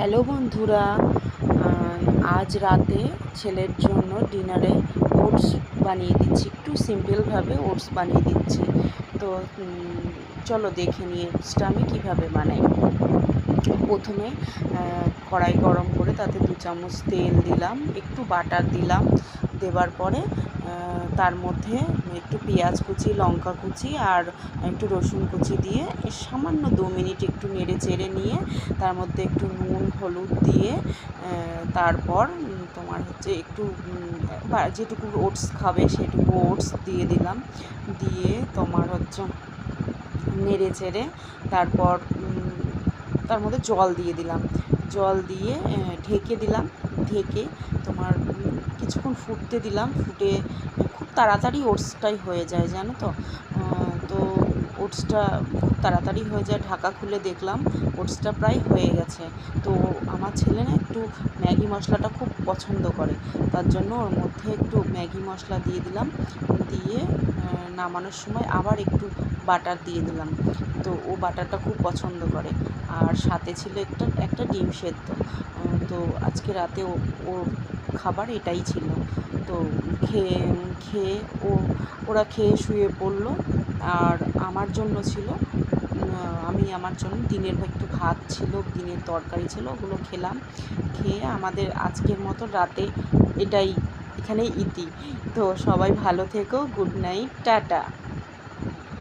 Hello বন্ধুরা, আজ রাতে ছেলের জন্য ডিনারে ওটস বানিয়ে দিচ্ছি। একটু সিম্পলভাবে ওটস বানিয়ে দিচ্ছি। তো চলো দেখে নিই ওটসটা আমি কীভাবে বানাই। প্রথমে কড়াই গরম করে তাতে 2 চামচ তেল দিলাম, একটু বাটার দিলাম। দেওয়ার পরে তার মধ্যে একটু পেঁয়াজ কুচি, লঙ্কা কুচি আর একটু রসুন কুচি দিয়ে সামান্য 2 মিনিট একটু নেড়ে চেড়ে নিয়ে তার মধ্যে একটু নুন হলুদ দিয়ে তারপর তোমার হচ্ছে একটু যেটুকু ওটস খাবে সেটুকু ওটস দিয়ে দিলাম। দিয়ে তোমার হচ্ছে নেড়ে চেড়ে তারপর তার মধ্যে জল দিয়ে দিলাম। জল দিয়ে ঢেকে দিলাম। ঢেকে তোমার কিছুক্ষণ ফুটতে দিলাম। ফুটে খুব তাড়াতাড়ি ওটসটাই হয়ে যায়, জানো তো। তো ওটসটা খুব তাড়াতাড়ি হয়ে যায়। ঢাকা খুলে দেখলাম ওটসটা প্রায় হয়ে গেছে। তো আমার ছেলে না একটু ম্যাগি মশলাটা খুব পছন্দ করে, তার জন্য ওর মধ্যে একটু ম্যাগি মশলা দিয়ে দিলাম। দিয়ে নামানোর সময় আবার একটু বাটার দিয়ে দিলাম। তো ও বাটারটা খুব পছন্দ করে। আর সাথে ছিল একটা ডিম সেদ্ধ। তো আজকে রাতে ওর খাবার এটাই ছিল। তো খেয়ে ওরা খেয়ে শুয়ে পড়লো। আর আমার জন্য ছিল, আমার জন্য দিনের একটু ভাত ছিল, দিনের তরকারি ছিল, ওগুলো খেলাম। খেয়ে আমাদের আজকের মতো রাতে এখানেই ইতি। তো সবাই ভালো থেকো। Good night, tata.